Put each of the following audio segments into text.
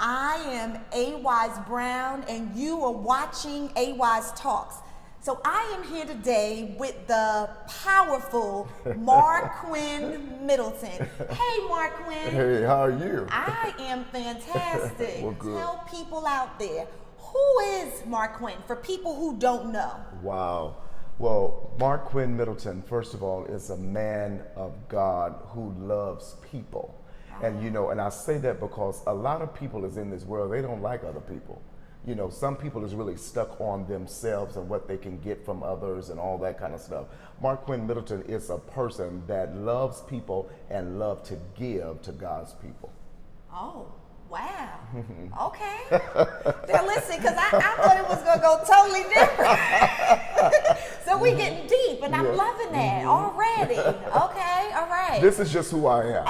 I am AWise Brown, and you are watching AWiseTalks. So I am here today with the powerful Marquinn Middleton. Hey, Marquinn. Hey, how are you? I am fantastic. Well, good. Tell people out there, who is Marquinn for people who don't know? Wow. Well, Marquinn Middleton, first of all, is a man of God who loves people. And and I say that because a lot of people is in this world, they don't like other people. Some people is really stuck on themselves and what they can get from others and all that kind of stuff. Marquinn Middleton is a person that loves people and love to give to God's people. Oh, wow. Okay. Now listen, because I thought it was going to go totally different. So we getting deep, and I'm loving that already. Okay, all right. This is just who I am.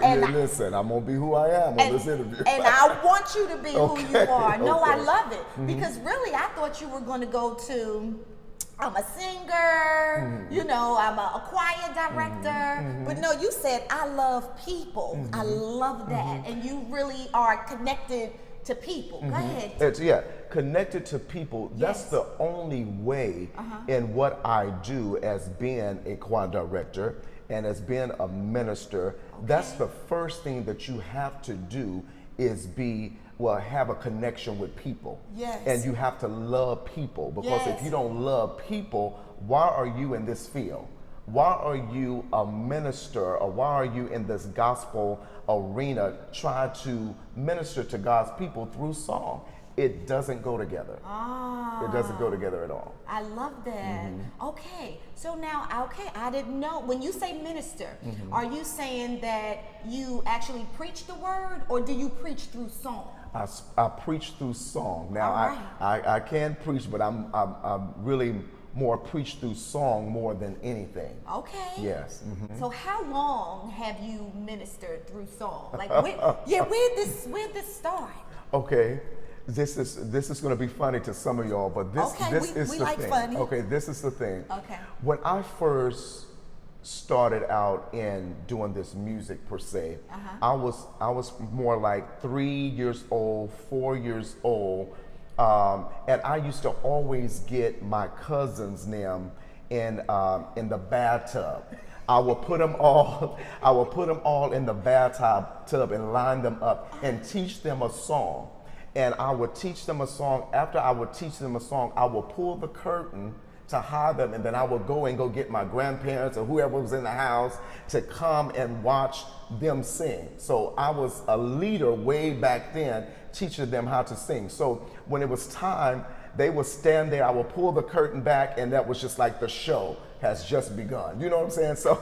And listen, I'm going to be who I am on this interview. And I want you to be who you are. No, I love it. Because really, I thought you were going to go to, I'm a singer, I'm a choir director. But no, you said, I love people. I love that. And you really are connected to people. Go ahead. Connected to people. That's the only way in what I do as being a choir director and as being a minister. That's the first thing that you have to do is have a connection with people. Yes. And you have to love people, because if you don't love people, why are you in this field? Why are you a minister, or why are you in this gospel arena trying to minister to God's people through song? It doesn't go together. It doesn't go together at all. I love that. Okay, so now, I didn't know. When you say minister, are you saying that you actually preach the word, or do you preach through song? I preach through song. Now, I can preach, but I'm really more preach through song more than anything. Okay. Yes. So how long have you ministered through song? Like, where'd this start? Okay. This is going to be funny to some of y'all, but this is the thing. Funny. Okay, this is the thing. Okay. When I first started out in doing this music per se, I was more like 3 years old, 4 years old, and I used to always get my cousins them in the bathtub. I will put them all in the bathtub and line them up and teach them a song. And I would teach them a song. After I would teach them a song, I would pull the curtain to hide them, and then I would go get my grandparents or whoever was in the house to come and watch them sing. So I was a leader way back then, teaching them how to sing. So when it was time, they would stand there, I would pull the curtain back, and that was just like the show has just begun. You know what I'm saying? So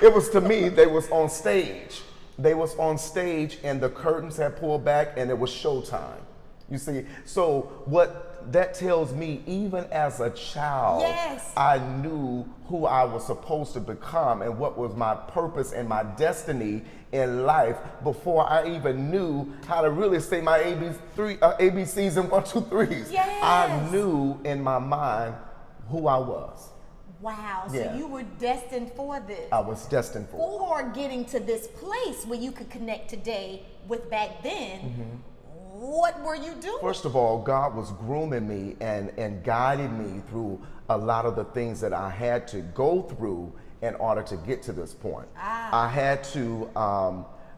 it was, to me, they was on stage. They was on stage and the curtains had pulled back and it was showtime. You see, so what that tells me, even as a child, I knew who I was supposed to become and what was my purpose and my destiny in life before I even knew how to really say my ABCs and 1, 2, 3s. Yes. I knew in my mind who I was. Wow, so you were destined for this. I was destined for it. For getting to this place where you could connect today with back then, what were you doing? First of all, God was grooming me and guiding me through a lot of the things that I had to go through in order to get to this point. I had to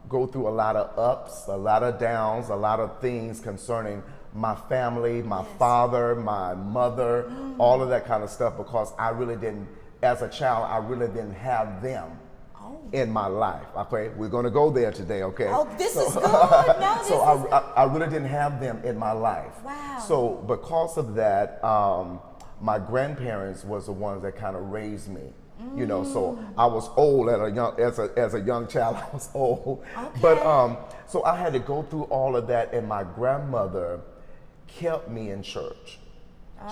go through a lot of ups, a lot of downs, a lot of things concerning my family, my father, my mother, all of that kind of stuff, because I really didn't, as a child, I really didn't have them in my life. Okay, we're going to go there today, okay? Oh, this is good. No, I really didn't have them in my life. Wow. So because of that, my grandparents was the ones that kind of raised me. So I was old as a young child. I was old, but so I had to go through all of that, and my grandmother kept me in church.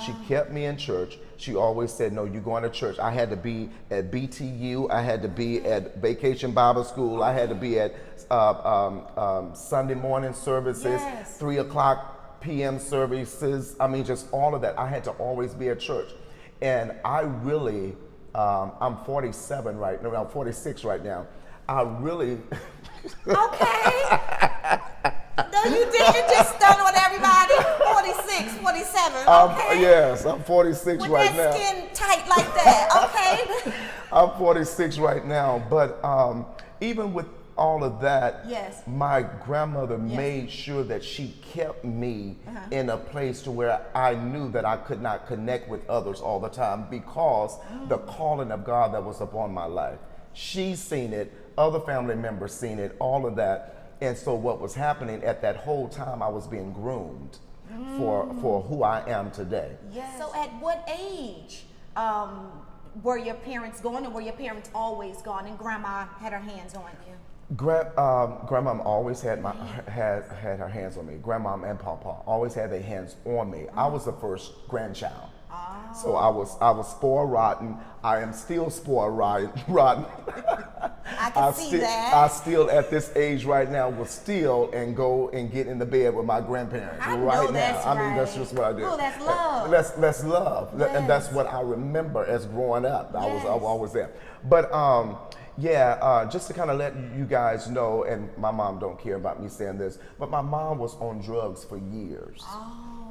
She kept me in church. She always said, no, you're going to church. I had to be at BTU. I had to be at Vacation Bible School. I had to be at Sunday morning services, 3 o'clock p.m. services. I mean, just all of that. I had to always be at church. And I really, I'm 47 right now, I'm 46 right now. I really... Okay. you just stun on everybody. 46, 47. Okay. Yes, I'm 46 With right that now. skin tight like that. Okay. I'm 46 right now, but even with all of that, Yes. my grandmother made sure that she kept me in a place to where I knew that I could not connect with others all the time because the calling of God that was upon my life. She's seen it, other family members seen it, all of that. And so what was happening at that whole time, I was being groomed for who I am today. Yes. So at what age were your parents gone, or were your parents always gone and grandma had her hands on you? Grandmom always had had her hands on me. Grandmom and Papa always had their hands on me. I was the first grandchild. So I was spoiled rotten. I am still spoiled rotten. I can see that. I still at this age right now will steal and go and get in the bed with my grandparents I right know now. that's I mean, that's right. just what I do. Oh, that's love. That's love, and that's Yes. what I remember as growing up. I was Yes. always there. But just to kind of let you guys know, and my mom don't care about me saying this, but my mom was on drugs for years.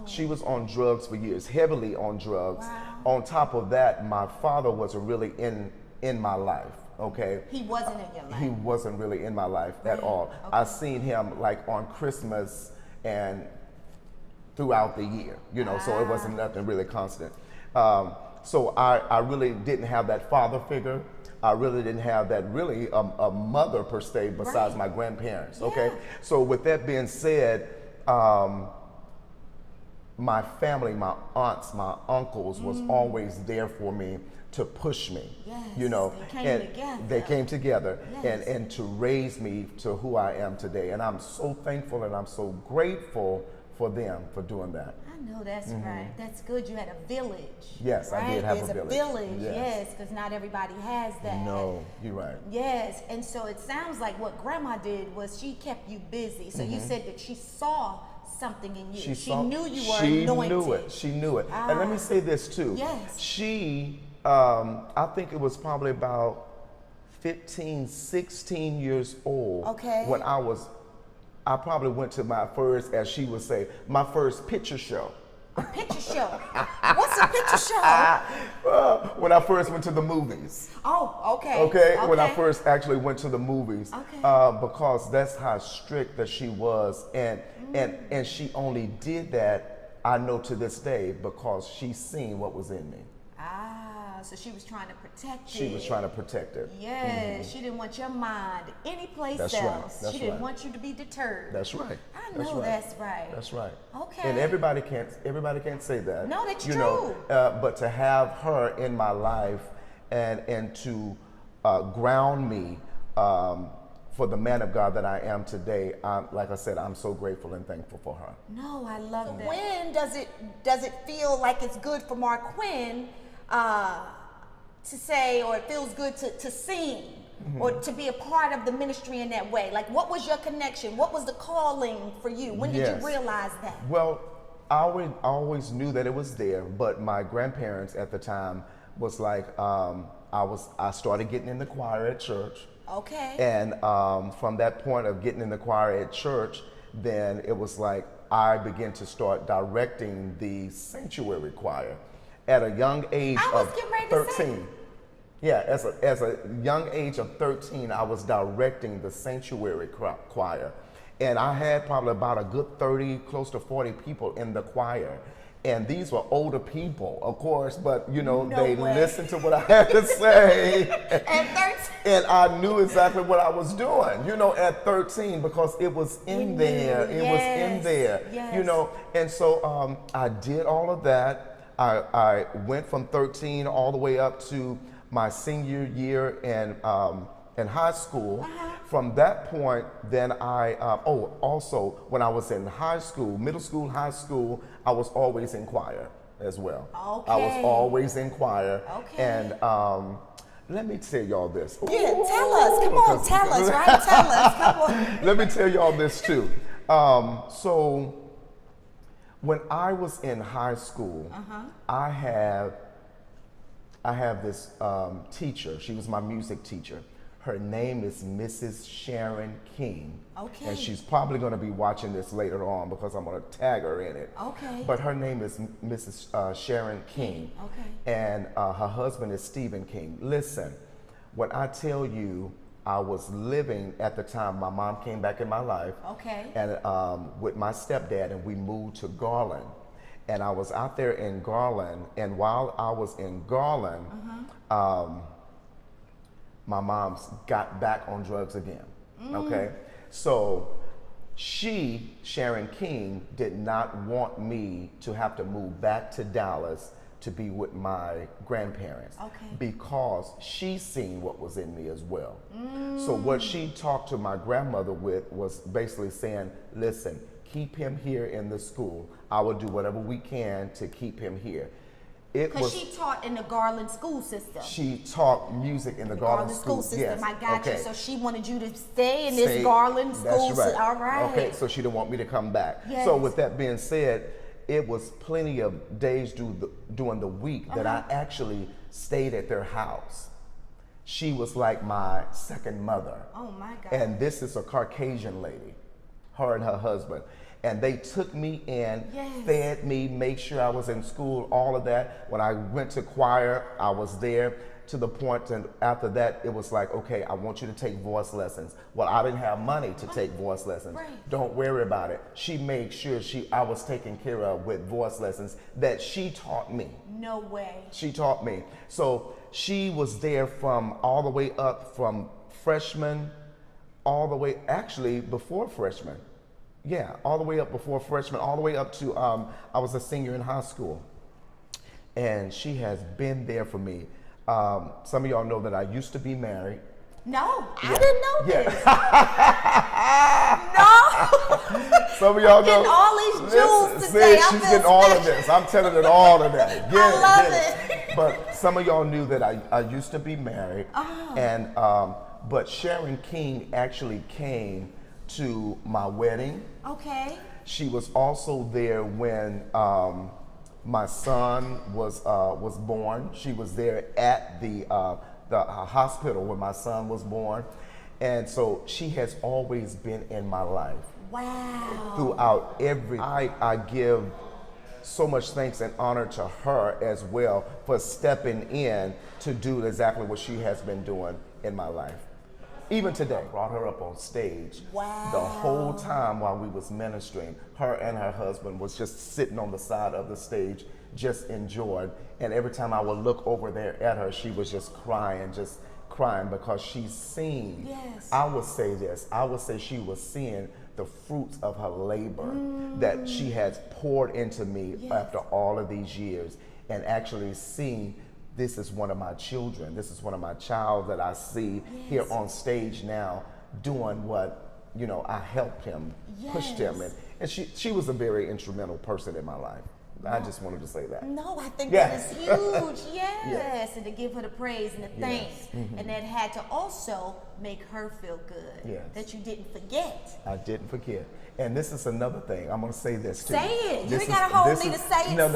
She was on drugs for years, heavily on drugs. Wow. On top of that, my father wasn't really in my life, okay? He wasn't in your life. He wasn't really in my life at all. I seen him like on Christmas and throughout the year, so it wasn't nothing really constant. So I really didn't have that father figure. I really didn't have that really a mother per se besides my grandparents, okay? Yeah. So with that being said, my family, my aunts, my uncles was always there for me to push me, Yes, they came and together. they came together Yes. and to raise me to who I am today. And I'm so thankful and I'm so grateful for them for doing that. I know that's right. That's good. You had a village. Yes, I right? did have There's a village. village, Yes. yes, because not everybody has that. No, you're right. Yes, and so it sounds like what grandma did was she kept you busy. So you said that she saw something in you. She knew you were anointed. She knew it. And let me say this too. Yes. She, I think it was probably about 15, 16 years old. Okay. When I probably went to my first, as she would say, my first picture show. A picture show. What's a picture show? When I first went to the movies. Oh, okay. Okay, when I first actually went to the movies, Okay. because that's how strict that she was, and she only did that, I know to this day, because she seen what was in me. So she was trying to protect She it. was trying to protect it. Yes, she didn't want your mind any place That's right, else. that's She didn't right. want you to be deterred. That's right. I That's know right. that's right. That's right. Okay. And everybody can't say that. No, that's you true. know, but to have her in my life and to ground me for the man of God that I am today, like I said, I'm so grateful and thankful for her. No, I love that. When does it feel like it's good for Marquinn to say, or it feels good to sing, or to be a part of the ministry in that way? Like, what was your connection? What was the calling for you? When did Yes. you realize that? Well, I always knew that it was there, but my grandparents at the time was like, I started getting in the choir at church. Okay. And from that point of getting in the choir at church, then it was like I began to start directing the sanctuary choir at a young age I was of getting ready to 13. say. Yeah, as a young age of 13, I was directing the sanctuary choir. And I had probably about a good 30, close to 40 people in the choir. And these were older people, of course, but No they way. listened to what I had to say. At 13. And I knew exactly what I was doing, at 13, because it was in there. It was in there, Yes. And so I did all of that. I went from 13 all the way up to my senior year in high school. From that point, then also when I was in high school, middle school, high school, I was always in choir as well. Okay. I was always in choir. Okay. And let me tell y'all this. Yeah, tell us. Come on, tell us, right? Tell us. Come on. Let me tell y'all this too. So when I was in high school, I have this teacher. She was my music teacher. Her name is Mrs. Sharon King. Okay. And she's probably going to be watching this later on because I'm going to tag her in it. Okay. But her name is Mrs. Sharon King. Okay. And her husband is Stephen King. Listen, when I tell you, I was living at the time, my mom came back in my life. Okay. And with my stepdad, and we moved to Garland. And I was out there in Garland, and while I was in Garland, my mom got back on drugs again, okay? So she, Sharon King, did not want me to have to move back to Dallas to be with my grandparents, because she seen what was in me as well. So what she talked to my grandmother with was basically saying, listen, keep him here in the school. I will do whatever we can to keep him here. Because she taught in the Garland school system. She taught music in the Garland school system. Yes. I got you. So she wanted you to stay in Stay, this Garland school that's right. system. All right. Okay, so she didn't want me to come back. Yes. So with that being said, it was plenty of days during the week that I actually stayed at their house. She was like my second mother. Oh my God. And this is a Caucasian lady, her and her husband. And they took me in, fed me, made sure I was in school, all of that. When I went to choir, I was there, to the point, and after that, it was like, okay, I want you to take voice lessons. Well, I didn't have money to take voice lessons. Right. Don't worry about it. She made sure I was taken care of with voice lessons that she taught me. No way. She taught me. So she was there from all the way up from freshman, all the way, actually before freshman. Yeah, all the way up before freshman, all the way up to, I was a senior in high school. And she has been there for me. Some of y'all know that I used to be married. No, I didn't know this. No. Some of y'all know. Getting all these jewels today. She's getting all of this. I'm telling it all today. I love it. But some of y'all knew that I used to be married. And, but Sharon King actually came to my wedding. Okay. She was also there when my son was born. She was there at the hospital when my son was born, and so she has always been in my life. Wow. Throughout I give so much thanks and honor to her as well for stepping in to do exactly what she has been doing in my life. Even today, brought her up on stage. Wow. The whole time while we was ministering, her and her husband was just sitting on the side of the stage, just enjoying. And every time I would look over there at her, she was just crying because she's seen. Yes. I would say she was seeing the fruits of her labor that she has poured into me after all of these years, and actually seeing this is one of my children. This is one of my child that I see here on stage now doing what, I helped him, pushed him. And she was a very instrumental person in my life. I just wanted to say that. No, I think that is huge. Yes. And to give her the praise and the thanks. And that had to also make her feel good. Yes. That you didn't forget. I didn't forget. And this is another thing. I'm going to say this too. Say it. You ain't got to hold me to say it. No.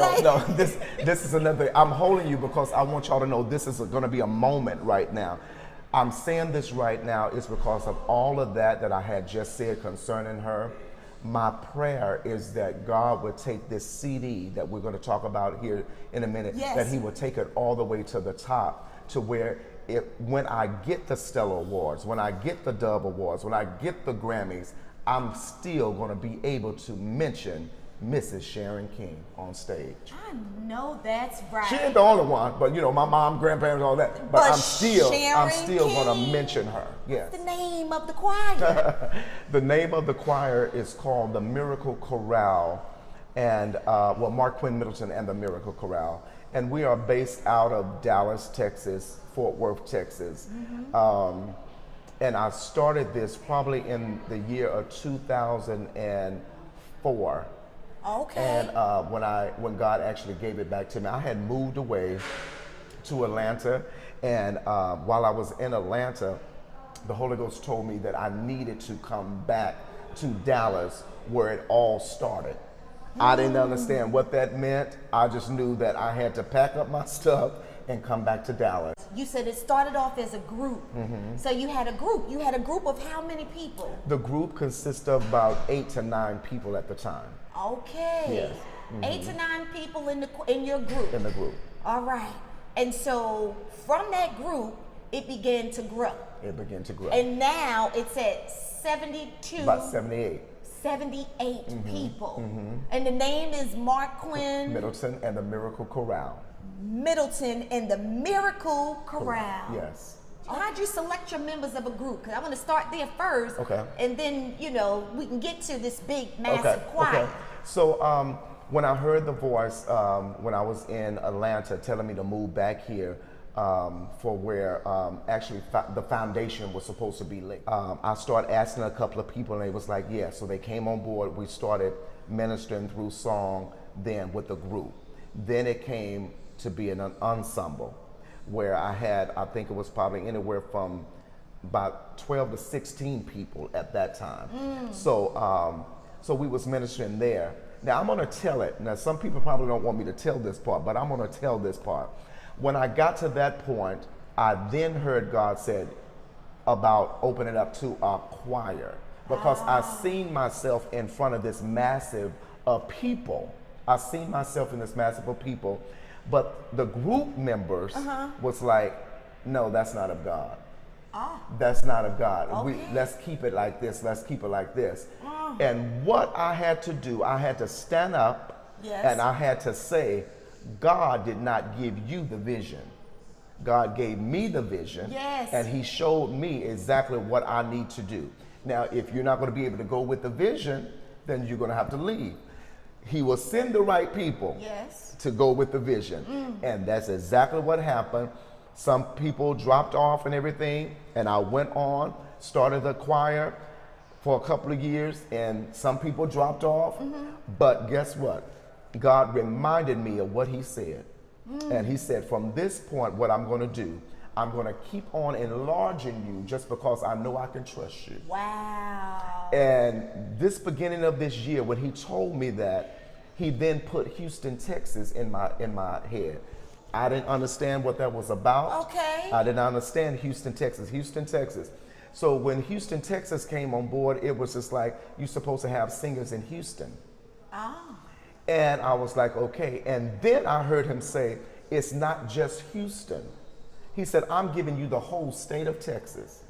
This is another thing. I'm holding you because I want y'all to know this is going to be a moment right now. I'm saying this right now is because of all of that I had just said concerning her. My prayer is that God would take this CD that we're going to talk about here in a minute, that he would take it all the way to the top, to where when I get the Stellar Awards, when I get the Dove Awards, when I get the Grammys, I'm still going to be able to mention Mrs. Sharon King on stage. I know that's right. She ain't the only one, but my mom, grandparents, all that. But I'm still going to mention her. Yes. What's the name of the choir? The name of the choir is called the Miracle Chorale, and Marquinn Middleton and the Miracle Chorale, and we are based out of Dallas, Texas, Fort Worth, Texas. And I started this probably in the year of 2004. Okay. And when God actually gave it back to me, I had moved away to Atlanta, and while I was in Atlanta, the Holy Ghost told me that I needed to come back to Dallas where it all started. I didn't understand what that meant. I just knew that I had to pack up my stuff and come back to Dallas. You said it started off as a group. So you had a group. You had a group of how many people? The group consists of about 8 to 9 people at the time. Okay. Yes. 8 to 9 people in your group. In the group. All right. And so from that group, it began to grow. It began to grow. And now it's at 72. About 78. 78 people. And the name is Marquinn Middleton and the Miracle Chorale. Middleton and the Miracle Chorale. Yes. How'd you select your members of a group? Because I want to start there first. Okay. And then, you know, we can get to this big, massive choir. Okay. So when I heard the voice when I was in Atlanta telling me to move back here for where actually the foundation was supposed to be laid, I started asking a couple of people and they was like, yeah. So they came on board. We started ministering through song then with the group. Then it came to be an ensemble where I had, I think it was probably anywhere from about 12 to 16 people at that time. So we was ministering there. Now I'm gonna tell it. Now some people probably don't want me to tell this part, but I'm gonna tell this part. When I got to that point, I then heard God said about opening up to a choir because I seen myself in front of this massive people. I seen myself in this massive of people, but the group members was like, no, that's not of God. That's not of God. Okay. Let's keep it like this. Let's keep it like this. And what I had to do, I had to stand up and I had to say, God did not give you the vision. God gave me the vision and he showed me exactly what I need to do. Now, if you're not going to be able to go with the vision, then you're going to have to leave. He will send the right people to go with the vision. And that's exactly what happened. Some people dropped off and everything, and I went on, started the choir for a couple of years, and some people dropped off. But guess what? God reminded me of what he said. And he said, from this point, what I'm going to do, I'm going to keep on enlarging you just because I know I can trust you. Wow. And this beginning of this year, when he told me that, he then put Houston, Texas in my head. I didn't understand what that was about. Okay. I didn't understand Houston, Texas. Houston, Texas. So when Houston, Texas came on board, it was just like, you're supposed to have singers in Houston. And I was like, okay. And then I heard him say, it's not just Houston. He said, I'm giving you the whole state of Texas.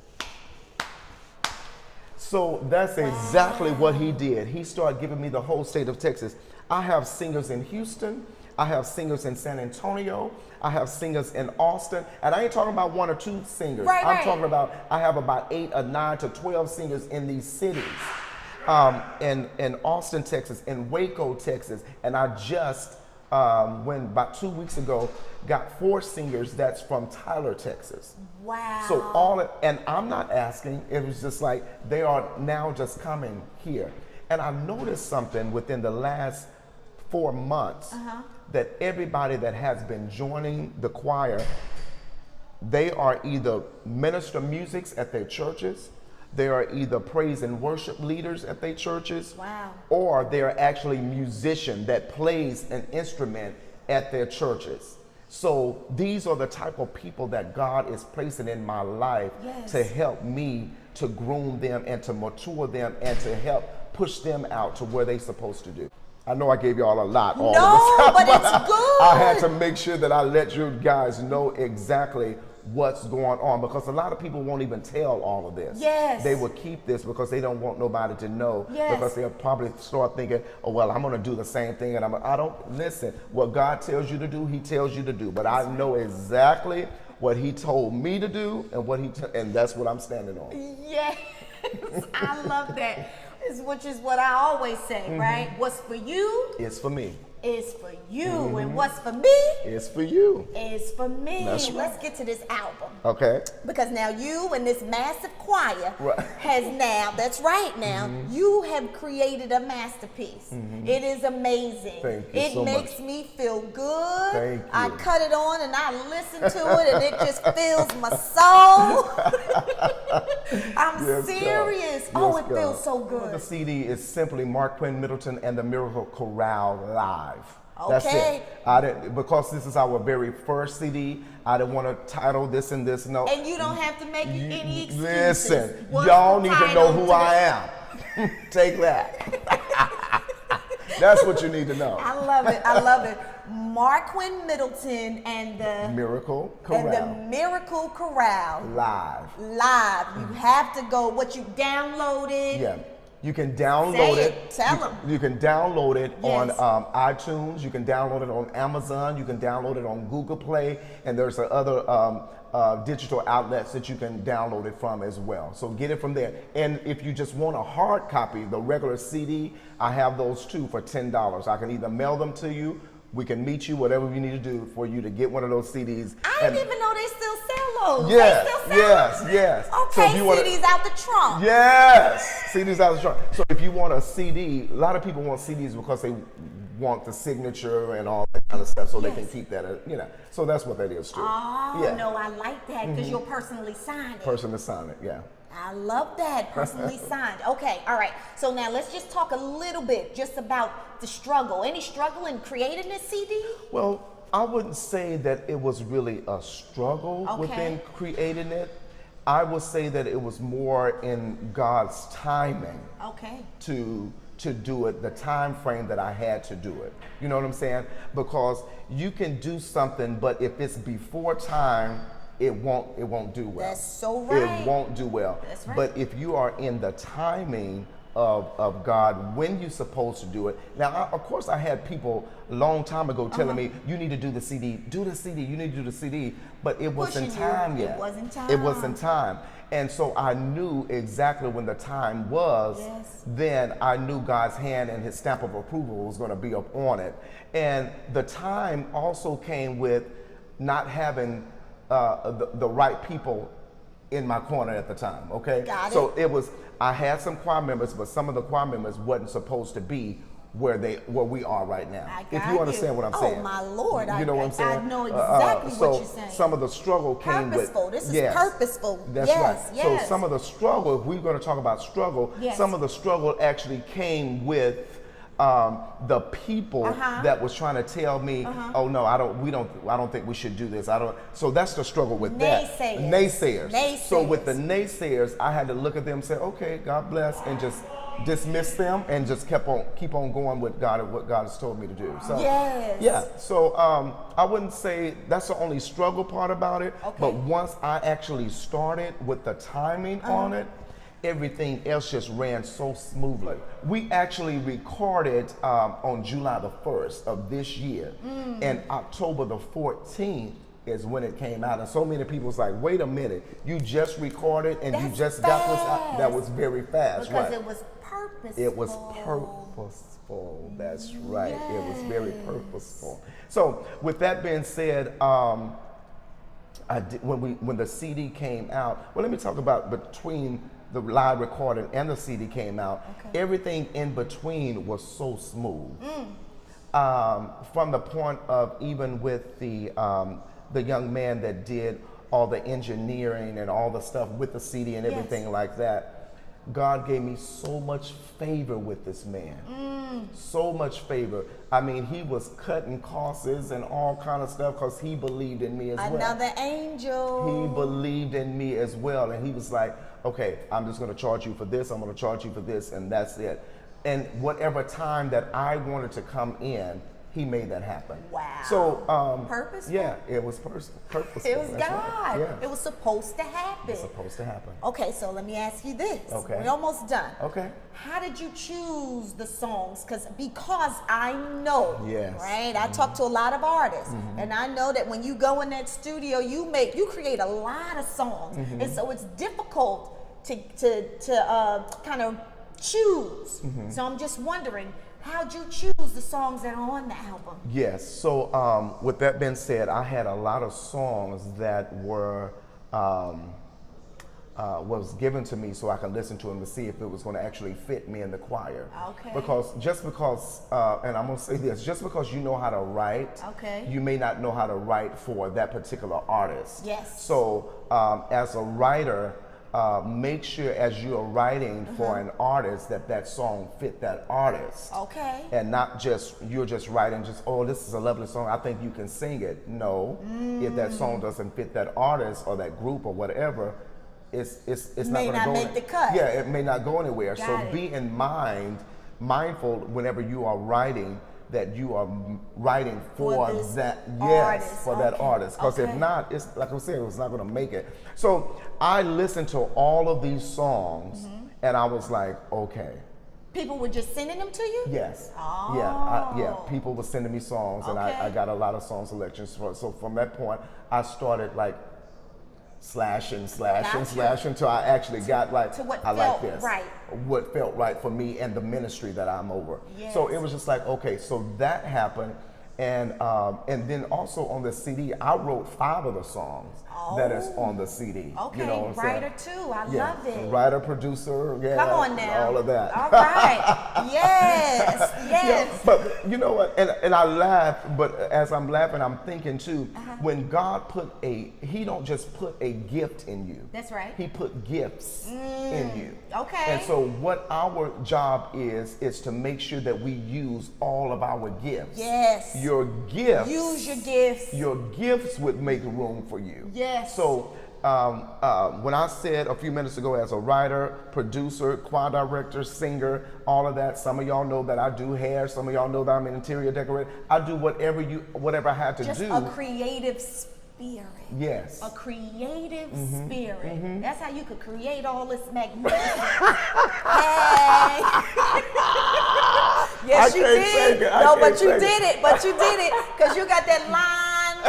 So that's exactly what he did. He started giving me the whole state of Texas. I have singers in Houston. I have singers in San Antonio. I have singers in Austin. And I ain't talking about 1 or 2 singers. I'm talking about, I have about 8 or 9 to 12 singers in these cities. In Austin, Texas, in Waco, Texas. And I just, when about 2 weeks ago, got 4 singers that's from Tyler, Texas. Wow. So and I'm not asking, it was just like, they are now just coming here. And I noticed something within the last 4 months that everybody that has been joining the choir, they are either minister musics at their churches, they are either praise and worship leaders at their churches, or they are actually musician that plays an instrument at their churches. So these are the type of people that God is placing in my life to help me to groom them and to mature them and to help push them out to where they're supposed to do. I know I gave y'all a lot all of the time, but it's good. I had to make sure that I let you guys know exactly what's going on, because a lot of people won't even tell all of this. They will keep this because they don't want nobody to know, because they'll probably start thinking, oh, well, I'm going to do the same thing. And I don't listen. What God tells you to do, he tells you to do. But I know exactly what he told me to do and and that's what I'm standing on. Yes, I love that. Which is what I always say, right? What's for you is for me. Is for you, and what's for me is for you. Is for me. That's right. Let's get to this album. Okay. Because now you and this massive choir has now, that's right now, you have created a masterpiece. It is amazing. Thank you it so makes much. me feel good. Thank you. I cut it on and I listen to it and it just fills my soul. I'm serious. It feels so good. The CD is simply Marquinn Middleton and the Miracle Chorale Live. That's Okay. it. I didn't, because this is our very first CD. I didn't want to title this and this. No. And you don't have to make any excuses. Listen, What's y'all the need to know title who to I this? am. Take that. That's what you need to know. I love it. I love it. Marquinn Middleton and the Miracle Chorale. Miracle Chorale. Live. You have to go. What you downloaded? Yeah. You can download Say it. it. Tell 'em. You can download it Yes. on iTunes. You can download it on Amazon. You can download it on Google Play. And there's other digital outlets that you can download it from as well. So get it from there. And if you just want a hard copy, the regular CD, I have those too for $10. I can either mail them to you. We can meet you, whatever we need to do for you to get one of those CDs. I didn't even know they still sell those. Yes, They still sell yes, them? yes. Okay, So if you wanna- CDs out the trunk. Yes, CDs out of the trunk. So if you want a CD, a lot of people want CDs because they want the signature and all that kind of stuff, so they can keep that, So that's what that is too. Oh, yeah. no, I like that because you'll personally sign it. Person to sign it, yeah. I love that, personally signed. Okay, all right. So now let's just talk a little bit just about the struggle. Any struggle in creating this CD? Well, I wouldn't say that it was really a struggle Okay. within creating it. I would say that it was more in God's timing. Okay. To do it, the time frame that I had to do it. You know what I'm saying? Because you can do something, but if it's before time, it won't do well. That's so right. It won't do well. That's right. But if you are in the timing of God when you're supposed to do it. Now, of course, I had people a long time ago telling me, you need to do the CD, you need to do the CD, but it wasn't Pushing you. time yet. It wasn't time. It wasn't time. And so I knew exactly when the time was, Yes. then I knew God's hand and his stamp of approval was going to be up on it. And the time also came with not having the right people in my corner at the time, okay? Got it. So I had some choir members, but some of the choir members wasn't supposed to be where we are right now. I If got you understand what I'm saying. Oh my Lord, you know what I'm saying? I know exactly so what you're saying. some of the struggle came Purposeful. with. This is Yes, purposeful. That's Yes, right. yes. So some of the struggle, if we're going to talk about struggle, Yes. some of the struggle actually came with the people that was trying to tell me, oh no, I don't think we should do this. So that's the struggle with Naysayers. Naysayers. Naysayers. So with the naysayers, I had to look at them and say, okay, God bless, and just dismiss them and just keep on going with God and what God has told me to do. So Yes. yeah. So I wouldn't say that's the only struggle part about it. Okay. But once I actually started with the timing on it, everything else just ran so smoothly. We actually recorded on July the 1st of this year, and October the 14th is when it came out. And so many people was like, wait a minute, you just recorded and you That's just got this out? fast. That was very fast, Because right? it was purposeful. It was purposeful. That's right. It was very purposeful. So with that being said, when the CD came out, well, let me talk about between the live recording and the CD came out. Okay. Everything in between was so smooth. From the point of even with the young man that did all the engineering and all the stuff with the CD and everything like that. God gave me so much favor with this man. So much favor. I mean, he was cutting costs and all kind of stuff because he believed in me as well. Another angel. He believed in me as well. And he was like, okay, I'm just going to charge you for this. I'm going to charge you for this. And that's it. And whatever time that I wanted to come in, he made that happen. Wow. So, purposeful? Yeah, it was purposeful. It was That's God. right. Yeah. It was supposed to happen. It's supposed to happen. Okay, so let me ask you this. Okay. We're almost done. Okay. How did you choose the songs? Because I know, Yes. right? I talk to a lot of artists, and I know that when you go in that studio, you create a lot of songs, and so it's difficult to kind of choose. So I'm just wondering, how'd you choose the songs that are on the album? Yes. So with that being said, I had a lot of songs that were was given to me so I could listen to them to see if it was going to actually fit me in the choir. Okay. Because and I'm going to say this, just because you know how to write, Okay. you may not know how to write for that particular artist. Yes. So as a writer, make sure as you're writing for an artist that song fit that artist. Okay. And not just, you're just writing just, oh, this is a lovely song, I think you can sing it. No, if that song doesn't fit that artist or that group or whatever, it's not going to go. Make the cut. Yeah, it may not go anywhere. Got so it. be mindful whenever you are writing that you are writing for that artist. for that artist. Because if not, it's like I was saying, it's not going to make it. So I listened to all of these songs, and I was like, okay. People were just sending them to you? Yes. Oh. Yeah. People were sending me songs, and I got a lot of song selections. So from that point, I started like slashing until I actually got like, to what I felt like this. Right. What felt right for me and the ministry that I'm over. Yes. So it was just like, okay, so that happened. And then also on the CD, I wrote 5 of the songs that is on the CD. Okay, you know what I'm writer saying? too. I love it. Writer, producer, yeah. Come on now. All of that. All right. Yes. Yeah, but you know what? And I laugh, but as I'm laughing, I'm thinking too, when God He don't just put a gift in you. That's right. He put gifts in you. Okay. And so what our job is to make sure that we use all of our gifts. Yes. Your gifts. Use your gifts. Your gifts would make room for you. Yes. So when I said a few minutes ago, as a writer, producer, choir director, singer, all of that, some of y'all know that I do hair, some of y'all know that I'm an interior decorator. I do whatever I had to Just do. a creative spirit. Yes. A creative spirit. That's how you could create all this magnificence. Hey. Yes, you did. No, but you did it. But you did it because you got that line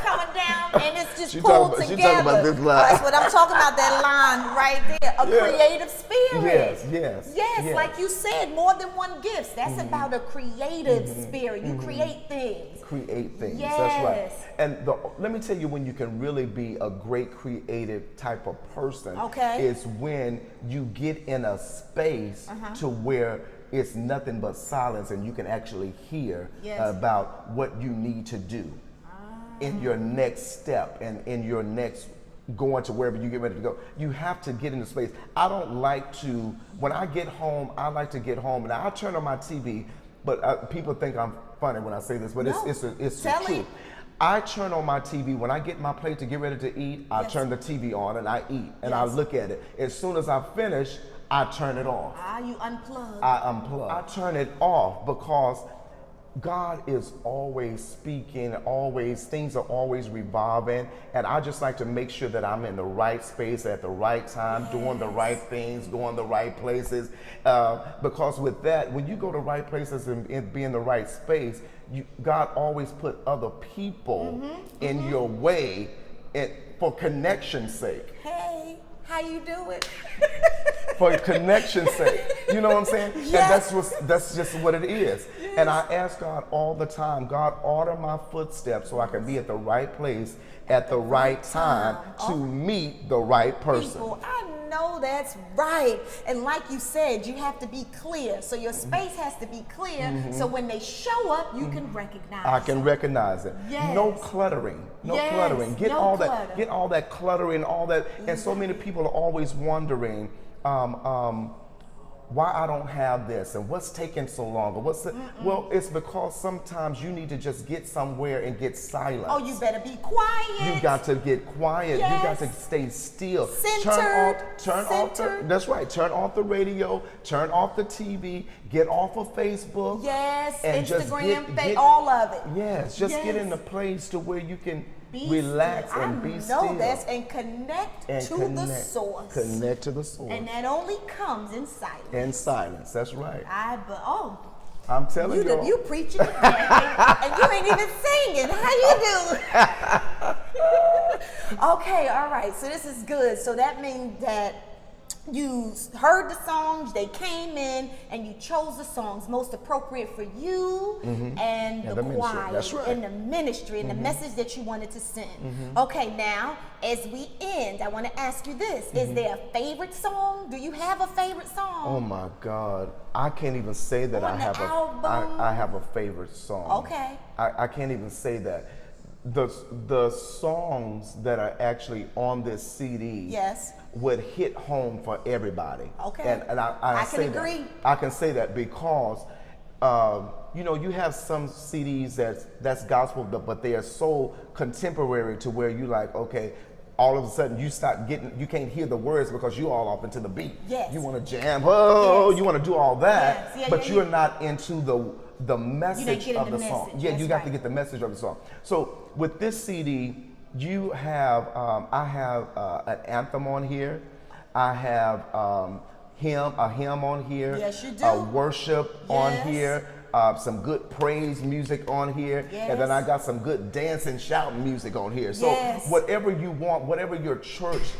coming down, and it's just pulled together. She talking about this line. That's what I'm talking about. That line right there. A creative spirit. Yes. Like you said, more than one gift. That's about a creative spirit. You create things. Yes. That's right. And let me tell you when you can really be a great creative type of person. Is when you get in a space to where it's nothing but silence and you can actually hear about what you need to do in your next step and in your next going to wherever you get ready to go. You have to get into space. I don't like to, when I get home, I like to get home and I turn on my TV, but people think I'm funny when I say this, but it's the truth. I turn on my TV when I get my plate to get ready to eat. I turn the TV on and I eat and I look at it. As soon as I finish, I turn it off. You unplug. I unplug. I turn it off because God is always speaking, things are always revolving, and I just like to make sure that I'm in the right space at the right time, doing the right things, going the right places, because with that, when you go to right places and be in the right space, God always put other people in your way for connection's sake. Hey, how you doing? For connection's sake. You know what I'm saying? Yes. And that's just what it is. Yes. And I ask God all the time, God, order my footsteps so I can be at the right place at the right time to meet the right person. People, I know that's right. And like you said, you have to be clear. So your space has to be clear. So when they show up, you can recognize I can recognize it. Yes. No cluttering. No cluttering. Get all that cluttering, all that. And so many people are always wondering why I don't have this and what's taking so long or well, it's because sometimes you need to just get somewhere and get silent. Oh, you better be quiet. You got to get quiet. Yes. You got to stay still. Centered. Turn off the radio, turn off the TV, get off of Facebook. Yes, and Instagram, all of it. Yes, just get in a place to where you can relax and be still. And connect to the source. Connect to the source. And that only comes in silence. In silence, that's right. I'm telling you. You preaching and you ain't even singing. How you doing? Okay, all right. So this is good. So that means that you heard the songs, they came in, and you chose the songs most appropriate for you and the choir and the ministry and the message that you wanted to send. Okay, now, as we end, I want to ask you this. Is there a favorite song? Do you have a favorite song? Oh, my God. I can't even say that I have a favorite song. Okay. I can't even say that. the songs that are actually on this CD Yes. would hit home for everybody. Okay. And I can agree. I can say that because you know, you have some CDs that's gospel, but they are so contemporary to where you like, okay, all of a sudden you can't hear the words because you all off into the beat. Yes. You want to jam, oh, Yes. you want to do all that, Yes. Yeah, but yeah, you're yeah. not into the message getting of the the song. message. Yeah, That's you got right. to get the message of the song. So with this CD, you have, I have an anthem on here. I have a hymn on here. Yes, you do. A worship on Yes. here. Some good praise music on here. Yes. And then I got some good dance and shout music on here. So Yes. whatever you want, whatever your church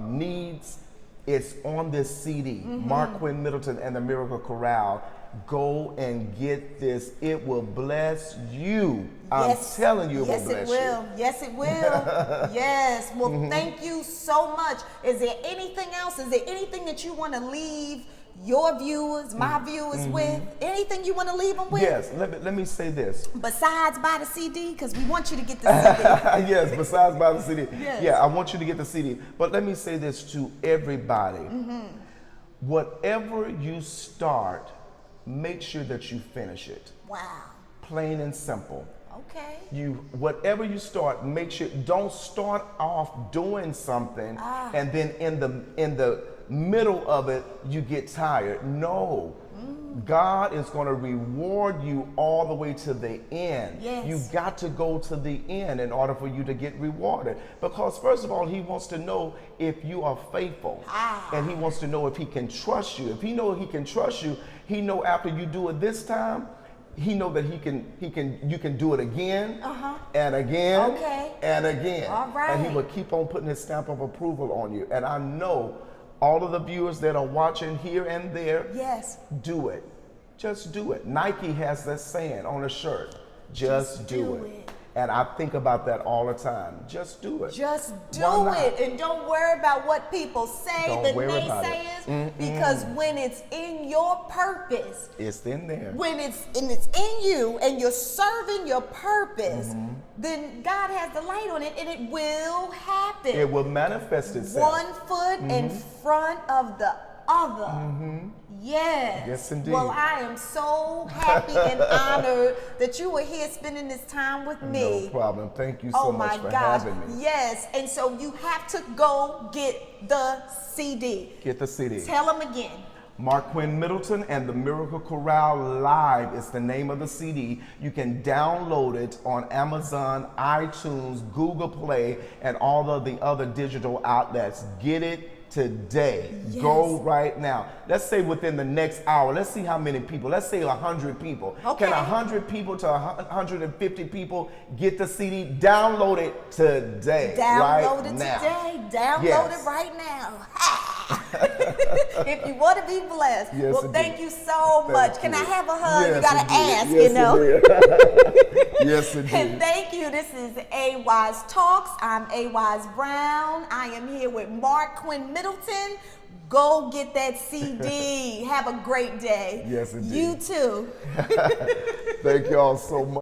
needs, it's on this CD. Marquinn Middleton and the Miracle Chorale. Go and get this. It will bless you. Yes. I'm telling you, it Yes, will bless it will. Yes, it will. Yes. Well, thank you so much. Is there anything else? Is there anything that you want to leave your viewers, my viewers with? Anything you want to leave them with? Yes. Let me say this. Besides buy the CD, because we want you to get the CD. Yes, besides by the CD. Yes. Yeah, I want you to get the CD. But let me say this to everybody. Whatever you start, make sure that you finish it. Wow. Plain and simple. Okay. Whatever you start, make sure, don't start off doing something and then in the middle of it you get tired. No. God is going to reward you all the way to the end. Yes. You've got to go to the end in order for you to get rewarded. Because first of all, he wants to know if you are faithful. And he wants to know if he can trust you. If he knows he can trust you, he know after you do it this time, he know that you can do it again and again and again. All right. And he will keep on putting his stamp of approval on you. And I know all of the viewers that are watching here and there, Yes. do it. Just do it. Nike has that saying on a shirt, just do it. And I think about that all the time. Just do it. Just do Why not? it, and don't worry about what people say, Don't the worry about it. naysayers, because when it's in your purpose, It's in there. when it's in you and you're serving your purpose, then God has the light on it and it will happen. It will manifest itself. One foot in front of the other. Yes. Yes, indeed. Well, I am so happy and honored that you were here spending this time with me. No problem. Thank you so much for having me. Yes. And so you have to go get the CD. Get the CD. Tell them again. Marquinn Middleton and the Miracle Chorale Live is the name of the CD. You can download it on Amazon, iTunes, Google Play, and all of the other digital outlets. Get it today. Yes. Go right now. Let's say within the next hour. Let's see how many people. Let's say 100 people. Okay. Can 100 people to 150 people get the CD? Download it today. Download right it now. today. Download Yes. it right now. If you want to be blessed. Yes, well, indeed. thank you so much. Can I have a hug? Yes, you got to indeed. ask, Yes, you know. indeed. Yes, And indeed. thank you. This is AWiseTalks. I'm AWise Brown. I am here with Marquinn Middleton. Go get that CD. Have a great day. Yes, indeed. You too. Thank y'all so much.